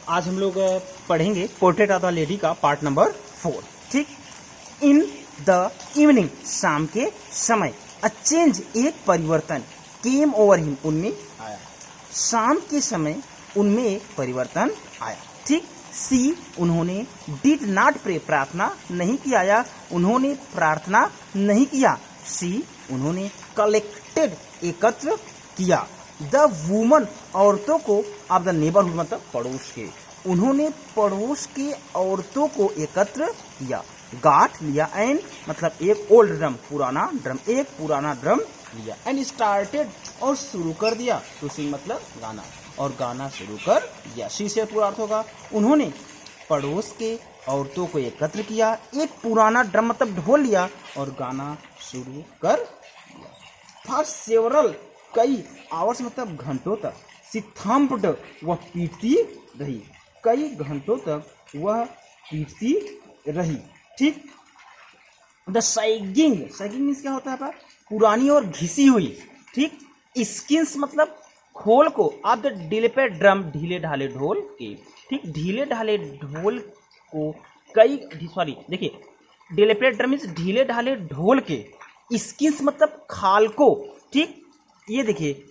आज हम लोग पढ़ेंगे पोर्ट्रेट ऑफ द लेडी का पार्ट नंबर 4। ठीक। इन द इवनिंग, शाम के समय, अ चेंज, एक परिवर्तन, केम ओवर हिम, उनमें आया। शाम के समय उनमें एक परिवर्तन आया। ठीक। सी, उन्होंने, डिड नॉट प्रे, प्रार्थना नहीं किया या उन्होंने प्रार्थना नहीं किया। सी, उन्होंने, कलेक्टेड, एकत्र किया। द वुमन, औरतों को, ऑफ द नेबरहुड, मतलब पड़ोस के, उन्होंने पड़ोस के औरतों को एकत्र किया। गाट, लिया, एंड मतलब एक ओल्ड ड्रम, पुराना ड्रम, एक पुराना ड्रम लिया। एंड स्टार्टेड, और शुरू कर दिया। टू सिंग मतलब गाना, और गाना शुरू कर दिया। सी से पूरा अर्थ होगा उन्होंने पड़ोस के औरतों को एकत्र किया, एक पुराना ड्रम मतलब ढोल लिया, और गाना शुरू कर दिया। फॉर सेवरल, कई, आवर्स मतलब घंटों तक। सी थम्प्ड, वह पीटती रही, कई घंटों तक वह पीटती रही। ठीक। द सैगिंग, सैगिंग मीन्स क्या होता है? पुरानी और घिसी हुई। ठीक। स्किन्स मतलब खोल को, आप द डिलेपेड ड्रम, ढीले ढाले ढोल के। ठीक। ढीले ढाले ढोल को कई, सॉरी देखिए, डिलेपेड ड्रम मीन्स ढीले ढाले ढोल के। स्किन्स मतलब खाल को। ठीक। ये देखिए,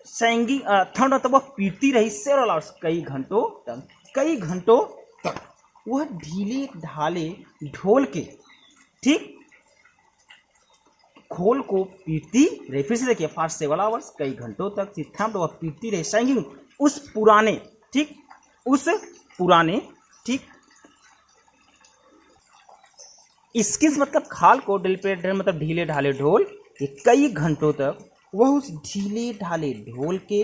सैंगिंग थंड मतलब वह पीटती रही, सेवरल आवर्स, कई घंटों तक, कई घंटों तक वह ढीले ढाले ढोल के, ठीक, खोल को पीटती रही। फिर से देखिए, फॉर सेवरल आवर्स, कई घंटों तक, सी थम्प्ड, वह पीटती रही, सैंगिंग, उस पुराने, ठीक, उस पुराने, ठीक, स्किन्स मतलब खाल को, डिलेपेड मतलब ढीले ढाले ढोल के, कई घंटों तक वह उस ढीले ढाले ढोल के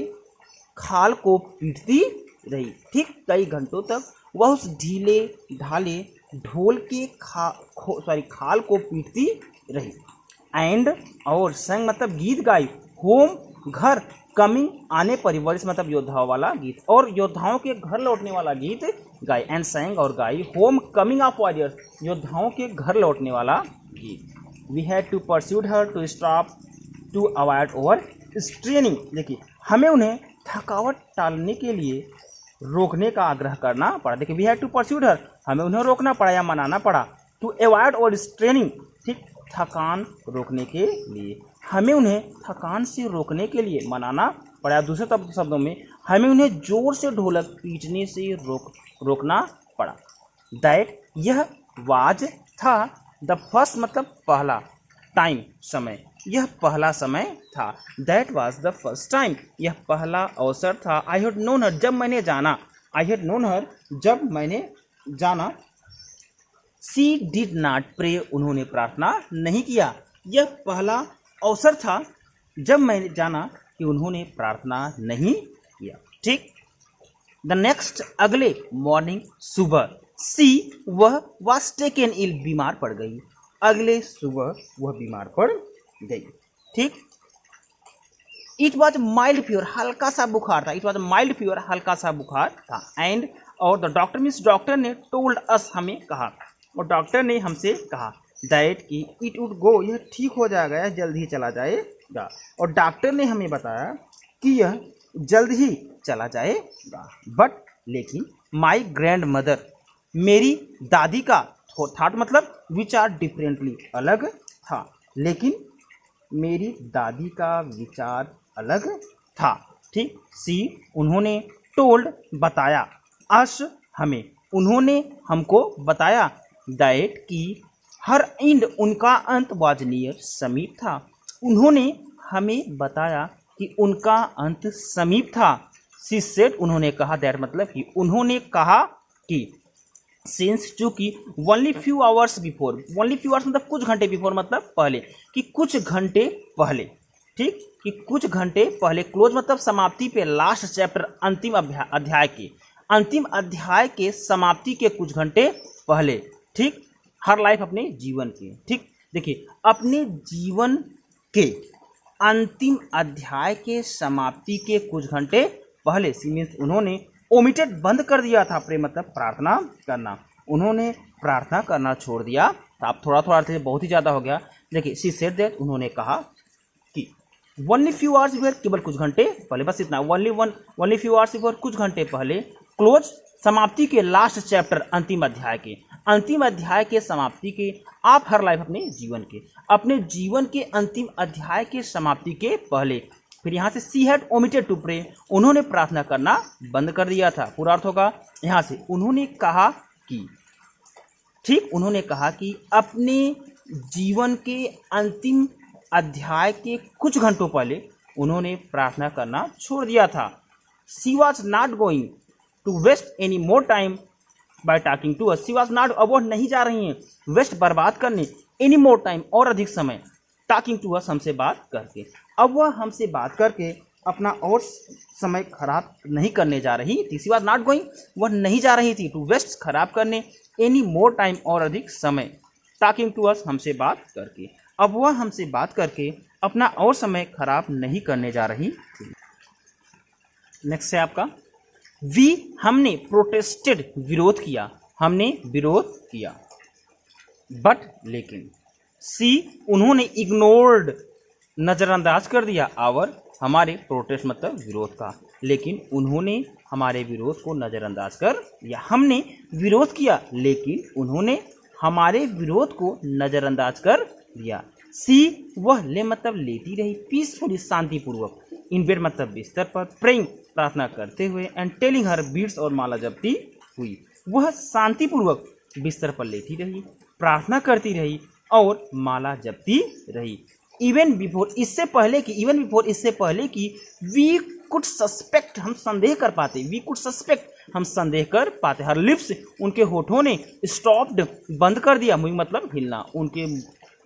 खाल को पीटती रही। ठीक। कई घंटों तक वह उस ढीले ढाले ढोल के खाल को पीटती रही। एंड, और, संग मतलब गीत गाई, होम घर, कमिंग आने पर, वर्ष मतलब योद्धाओं वाला गीत, और योद्धाओं के घर लौटने वाला गीत गाई। एंड संग, और गाई, होम कमिंग ऑफ वॉरियर्स, योद्धाओं के घर लौटने वाला गीत। We had to persuade her to stop to avoid overstraining. देखिए, हमें उन्हें थकावट टालने के लिए रोकने का आग्रह करना पड़ा। देखिए, वी हैड टू परस्यूड हर, हमें उन्हें रोकना पड़ा या मनाना पड़ा। टू अवॉइड ओवर स्ट्रेनिंग, ठीक, थकान रोकने के लिए, हमें उन्हें थकान से रोकने के लिए मनाना पड़ा। दूसरे शब्दों में, हमें उन्हें जोर से ढोलक पीटने से रोकना पड़ा। दैट, यह, वाज था, द फर्स्ट मतलब पहला, टाइम समय, यह पहला समय था। That was the first time, यह पहला अवसर था। आई हैड नोन हर, जब मैंने जाना, आई हैड नोन हर, जब मैंने जाना। सी डिड नॉट प्रे, उन्होंने प्रार्थना नहीं किया, यह पहला अवसर था जब मैंने जाना कि उन्होंने प्रार्थना नहीं किया। ठीक। द नेक्स्ट, अगले मॉर्निंग, सुबह, सी, वह, वाज टेकन इल, बीमार पड़ गई, अगले सुबह वह बीमार पड़ गई। ठीक। इट वॉज माइल्ड फीवर, हल्का सा बुखार था, इट वॉज माइल्ड फीवर, हल्का सा बुखार था। एंड, और, द डॉक्टर मीन्स डॉक्टर ने, टोल्ड अस, हमें कहा, और डॉक्टर ने हमसे कहा, दैट की, इट वुड गो, यह ठीक हो जाएगा, यह जल्द ही चला जाएगा, और डॉक्टर ने हमें बताया कि यह जल्द ही चला जाएगा। बट, लेकिन, माई ग्रैंड मदर, मेरी दादी का थॉट मतलब विचार डिफरेंटली, अलग था, लेकिन मेरी दादी का विचार अलग था। ठीक। सी, उन्होंने, टोल्ड, बताया, अस, हमें, उन्होंने हमको बताया, दैट की, हर एंड, उनका अंत, वाज नियर, समीप था, उन्होंने हमें बताया कि उनका अंत समीप था। सी सेड, उन्होंने कहा, दैट मतलब कि, उन्होंने कहा कि, सिंस, चूंकि, only few hours before, only few hours मतलब कुछ घंटे, बिफोर मतलब पहले, कि कुछ घंटे पहले, ठीक, कि कुछ घंटे पहले, क्लोज मतलब समाप्ति पे, लास्ट चैप्टर, अंतिम अध्याय के, अंतिम अध्याय के समाप्ति के कुछ घंटे पहले। ठीक। हर लाइफ, अपने जीवन के, ठीक, देखिए, अपने जीवन के अंतिम अध्याय के समाप्ति के कुछ घंटे पहले, सी मीन्स उन्होंने, ओमिटेड, बंद कर दिया था, प्रे मतलब प्रार्थना करना, उन्होंने प्रार्थना करना छोड़ दिया। तो आप थोड़ा थोड़ा अर्थ बहुत ही ज़्यादा हो गया। देखिए, सी सेड दैट, उन्होंने कहा कि, ओनली फ्यू आवर्स बिफोर, केवल कुछ घंटे पहले, बस इतना, ओनली फ्यू आवर्स बिफोर, कुछ घंटे पहले, क्लोज समाप्ति के लास्ट चैप्टर अंतिम अध्याय के समाप्ति के आप हर लाइफ अपने जीवन के अंतिम अध्याय के समाप्ति के पहले फिर यहाँ से she had omitted to pray, उन्होंने प्रार्थना करना बंद कर दिया था। पूरा अर्थ होगा यहाँ से उन्होंने कहा कि अपने जीवन के अंतिम अध्याय के कुछ घंटों पहले उन्होंने प्रार्थना करना छोड़ दिया था। She was not going to waste any more time by talking to us, she was not, अब वो नहीं जा रही हैं वेस्ट बर्बाद करने, एनी मोर टाइम और अधिक समय, टॉकिंग टू अस हमसे बात करके, अब वह हमसे बात करके अपना और समय खराब नहीं करने जा रही थी। शी वॉज नॉट गोइंग, वह नहीं जा रही थी टू वेस्ट खराब करने, एनी मोर टाइम और अधिक समय, टॉकिंग टू अस हमसे बात करके, अब वह हमसे बात करके अपना और समय खराब नहीं करने जा रही थी। नेक्स्ट है आपका हमने प्रोटेस्टेड, विरोध किया, बट लेकिन, सी उन्होंने इग्नोर्ड, नज़रअंदाज कर दिया, हमारे प्रोटेस्ट मतलब विरोध का, लेकिन उन्होंने हमारे विरोध को नज़रअंदाज कर दिया। हमने विरोध किया लेकिन उन्होंने हमारे विरोध को नज़रअंदाज कर दिया। सी वह ले मतलब लेटी रही, पीसफुली शांतिपूर्वक, इन बेड मतलब बिस्तर पर, प्रेइंग प्रार्थना करते हुए, एंड टेलिंग हर बीट्स और माला जपती हुई, वह शांतिपूर्वक बिस्तर पर लेटी रही, प्रार्थना करती रही और माला जपती रही। इवन बिफोर इससे पहले कि वी कुड सस्पेक्ट, हम संदेह कर पाते, हर लिप्स, उनके होठों ने, स्टॉप्ड बंद कर दिया, मुझे मतलब हिलना, उनके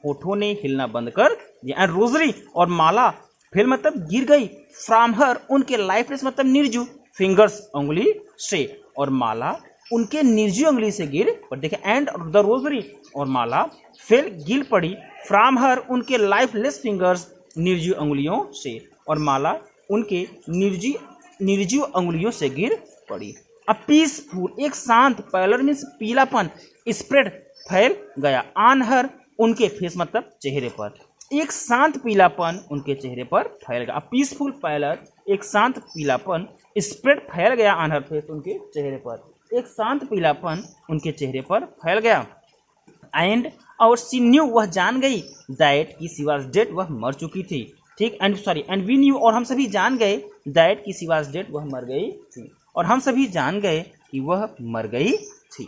होठों ने हिलना बंद कर दिया, एंड रोजरी और माला फिर मतलब गिर गई, फ्रॉम हर उनके लाइफलेस मतलब निर्जु, फिंगर्स उंगली से, और माला उनके निर्जीव उंगली से गिर पड़ी। देखिए एंड द रोजरी और माला फिर गिर पड़ी, फ्रॉम हर उनके लाइफलेस फिंगर्स, निर्जीव उंगलियों से, और माला उनके निर्जीव उंगलियों से गिर पड़ी। अ पीसफुल, एक शांत, पैलर मीन्स पीलापन, स्प्रेड फैल गया, ऑन हर उनके फेस मतलब चेहरे पर, एक शांत पीलापन उनके चेहरे पर फैल गया। पीसफुल पैलर, एक शांत पीलापन, स्प्रेड फैल गया, ऑन हर फेस उनके चेहरे पर, एक शांत पीलापन उनके चेहरे पर फैल गया। एंड और सी न्यू, वह जान गई, दैट की शी वाज डेड, वह मर चुकी थी, ठीक, एंड वी न्यू, और हम सभी जान गए, दैट की शी वाज डेड, वह मर गई थी, और हम सभी जान गए कि वह मर गई थी।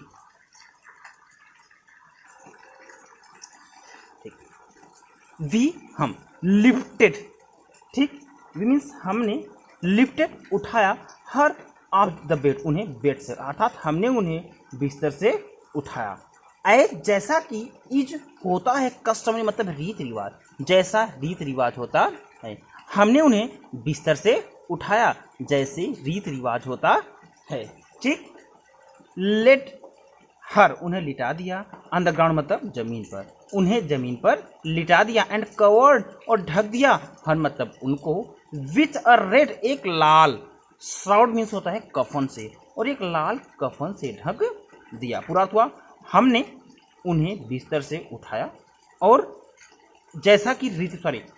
हम लिफ्टेड, ठीक, वी मीन्स हमने लिफ्टेड उठाया, हर ऑफ द बेड, उन्हें बेड से, अर्थात हमने उन्हें बिस्तर से उठाया। एज जैसा कि इज होता है, कस्टमरी मतलब रीत रिवाज, जैसा रीत रिवाज होता है, हमने उन्हें बिस्तर से उठाया जैसे रीत रिवाज होता है, ठीक। लेट हर, उन्हें लिटा दिया, ऑन द ग्राउंड मतलब जमीन पर, उन्हें जमीन पर लिटा दिया, एंड कवर्ड और ढक दिया, हर मतलब उनको, विथ अ रेड, एक लाल, श्राउड मीन्स होता है कफन से, और एक लाल कफन से ढक दिया। पूरा हुआ, हमने उन्हें बिस्तर से उठाया, और जैसा कि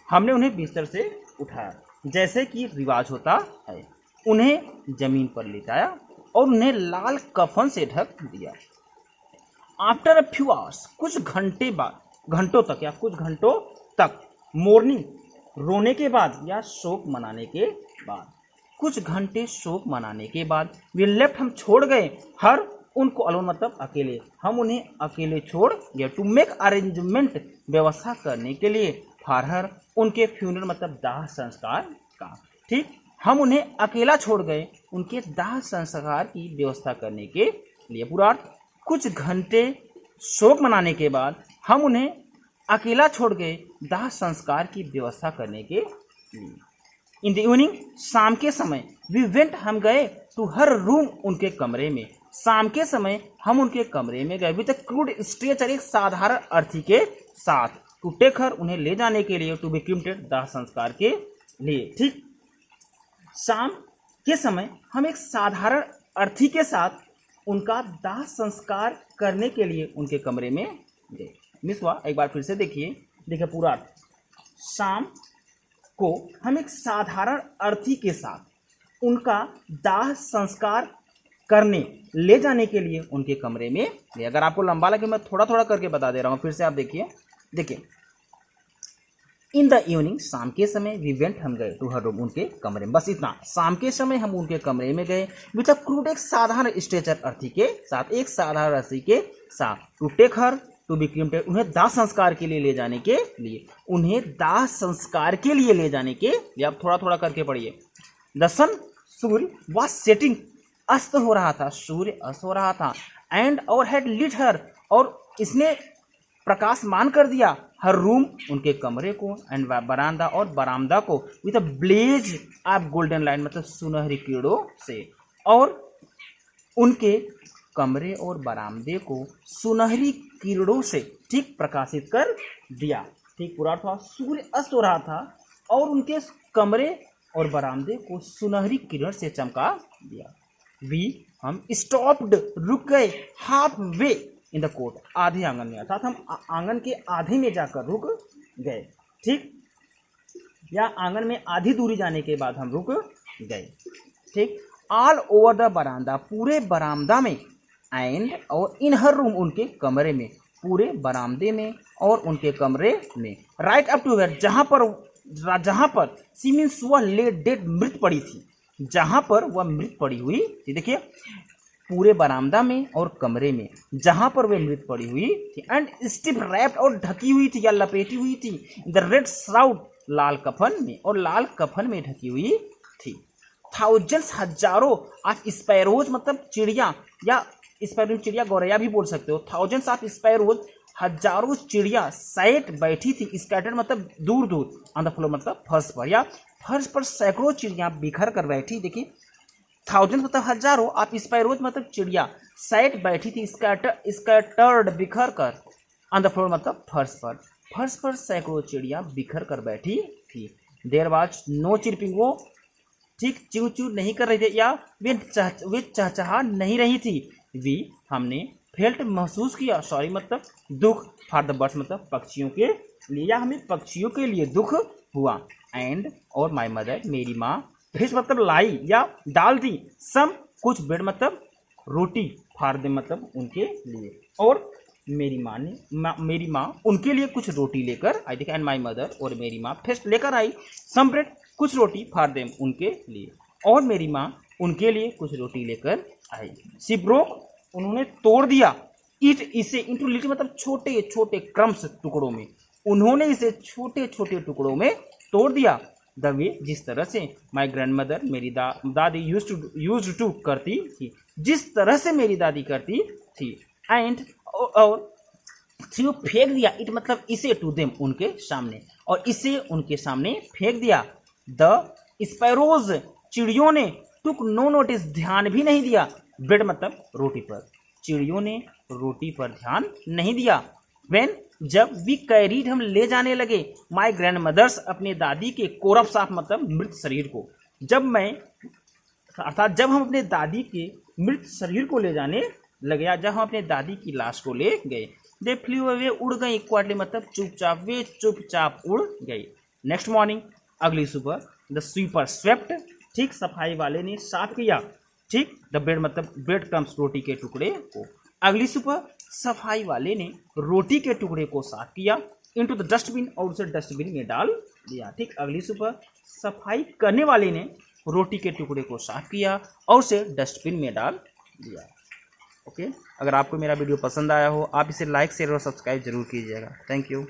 हमने उन्हें बिस्तर से उठाया जैसे कि रिवाज होता है, उन्हें जमीन पर लिटाया और उन्हें लाल कफन से ढक दिया। आफ्टर अ फ्यू आवर्स, कुछ घंटों तक, मॉर्निंग, रोने के बाद या शोक मनाने के बाद, कुछ घंटे शोक मनाने के बाद, वे लेफ्ट, हम छोड़ गए, हर उनको, अलोन मतलब अकेले, हम उन्हें अकेले छोड़ गए, टू मेक अरेंजमेंट, व्यवस्था करने के लिए, फॉर हर उनके फ्यूनरल मतलब दाह संस्कार का, ठीक, हम उन्हें अकेला छोड़ गए उनके दाह संस्कार की व्यवस्था करने के लिए। पूरा अर्थ, कुछ घंटे शोक मनाने के बाद हम उन्हें अकेला छोड़ गए दाह संस्कार की व्यवस्था करने के लिए। इन द इवनिंग, शाम के समय, वी वेंट, हम गए, टू हर रूम, उनके कमरे में, शाम के समय हम उनके कमरे में गए, विद अ क्रूड स्ट्रेचर, एक साधारण अर्थी के साथ, टू टेक हर, उन्हें ले जाने के लिए, टू बी क्रिमेटेड, दाह संस्कार के लिए, ठीक। शाम के समय हम एक साधारण अर्थी के साथ उनका दाह संस्कार करने के लिए उनके कमरे में गए। मिस हुआ, एक बार फिर से देखिए पूरा अर्थ, शाम को हम एक साधारण अर्थी के साथ उनका दाह संस्कार करने ले जाने के लिए उनके कमरे में ले। अगर आपको लंबा लगे मैं थोड़ा थोड़ा करके बता दे रहा हूँ, फिर से आप देखिए इन द इवनिंग, शाम के समय, वी वेंट, हम गए, टू हर रूम, उनके कमरे में। बस इतना, शाम के समय हम उनके कमरे में गए, विथ अ क्रूड, एक साधारण स्ट्रेचर, अर्थी के साथ, एक साधारण रस्सी के साथ, to take her to be cremated, उन्हें दाह संस्कार के लिए ले जाने के लिए, उन्हें दाह संस्कार के लिए ले जाने के लिए। आप थोड़ा थोड़ा करके पढ़िए। द सन, सूर्य, वाज सेटिंग, अस्त हो रहा था, सूर्य अस्त हो रहा था, एंड और हैड लिट हर, और इसने प्रकाशमान कर दिया, हर रूम, उनके कमरे को, एंड बरामदा, और बरामदा को, with a blaze of golden light, मतलब सुनहरी किरणों से, और उनके कमरे और बरामदे को सुनहरी किरणों से ठीक प्रकाशित कर दिया। ठीक पूरा था, सूर्य अस्त हो रहा था और उनके कमरे और बरामदे को सुनहरी किरण से चमका दिया। वी, हम, स्टॉप्ड, रुक गए, half way in the court, आधे आंगन में, अर्थात हम आंगन के आधे में जाकर रुक गए। ठीक, या आंगन में आधी दूरी जाने के बाद हम रुक गए। ठीक, ऑल ओवर द बरामदा, पूरे बरामदा में, एंड, और इन हर रूम, उनके कमरे में, पूरे बरामदे में और उनके कमरे में, राइट अप टू वेयर, जहां पर सी मीन्स वह ले डेड, मृत पड़ी थी, जहां पर वह मृत पड़ी हुई थी। देखिए, पूरे बरामदा में और कमरे में, जहां पर वह मृत पड़ी हुई थी, एंड स्टिफ रैप्ड, और ढकी हुई थी या लपेटी हुई थी, द रेड श्राउड, लाल कफन में, और लाल कफन में ढकी हुई थी। थाउजेंड्स, हजारों, ऑफ स्पैरोज, मतलब चिड़िया, या स्पैरो चिड़िया गौरैया भी बोल सकते हो। थाउजेंड्स ऑफ स्पैरोज, हजारों चिड़िया, साइट बैठी थी, स्कैटर्ड मतलब दूर दूर, ऑन द फ्लोर मतलब फर्श पर, या फर्श पर सैकड़ों चिड़िया बिखर कर बैठी। देखिए, थाउजेंड मतलब हजारों, आप स्पैरोज मतलब चिड़िया, साइट बैठी थी, स्कैटर्ड बिखर कर, ऑन द फ्लोर मतलब फर्श पर सैकड़ों चिड़िया बिखर कर बैठी थी। देयर वाज नो चिरपिंग, वो ठीक चू चू नहीं कर रही थी, या वे चहचहा नहीं रही थी। वी, हमने, फेल्ट, महसूस किया, सॉरी मतलब दुख, फॉर द बर्ड्स मतलब पक्षियों के लिए, या हमें पक्षियों के लिए दुख हुआ, एंड, और माई मदर, मेरी माँ, फिश मतलब लाई या डाल दी, सम कुछ, ब्रेड मतलब रोटी, फाड़ दे मतलब उनके लिए, और मेरी माँ उनके लिए कुछ रोटी लेकर आई। देखिए, एंड माई मदर, और मेरी माँ, फिश लेकर आई, सम ब्रेड, कुछ रोटी, फाड़ दे उनके लिए, और मेरी माँ उनके लिए कुछ रोटी लेकर आई। सी ब्रोक, उन्होंने तोड़ दिया, इट, इसे, इंटू लिटिल मतलब छोटे छोटे क्रम्स, टुकड़ों में, उन्होंने इसे छोटे छोटे टुकड़ों में तोड़ दिया। द वे, जिस तरह से, माई ग्रैंड मदर, मेरी दादी, यूज्ड टू करती थी, जिस तरह से मेरी दादी करती थी, एंड, और थ्रू, फेंक दिया, इट मतलब इसे, टू देम, उनके सामने, और इसे उनके सामने फेंक दिया। द स्पैरोज, चिड़ियों ने, टुक नो नोटिस, ध्यान भी नहीं दिया, ब्रेड मतलब रोटी पर, चिड़ियों ने रोटी पर ध्यान नहीं दिया। वेन, जब, वी कैरीड, हम ले जाने लगे, माई ग्रैंड मदर्स, अपने दादी के, कोरप्स ऑफ मतलब मृत शरीर को, अर्थात जब हम अपने दादी के मृत शरीर को ले जाने लगे, या जब हम अपने दादी की लाश को ले गए, दे फ्लू अवे, उड़ गई, क्वाइटली मतलब चुपचाप, वे चुपचाप उड़ गई। नेक्स्ट मॉर्निंग, अगली सुबह, द स्वीपर स्वेप्ट, ठीक, सफाई वाले ने साफ किया, ठीक, द ब्रेड मतलब ब्रेड क्रम्स, रोटी के टुकड़े को, अगली सुबह सफाई वाले ने रोटी के टुकड़े को साफ किया, इनटू द डस्टबिन, और उसे डस्टबिन में डाल दिया। ठीक, अगली सुबह सफाई करने वाले ने रोटी के टुकड़े को साफ किया और उसे डस्टबिन में डाल दिया। ओके, अगर आपको मेरा वीडियो पसंद आया हो, आप इसे लाइक, शेयर और सब्सक्राइब जरूर कीजिएगा। Thank you.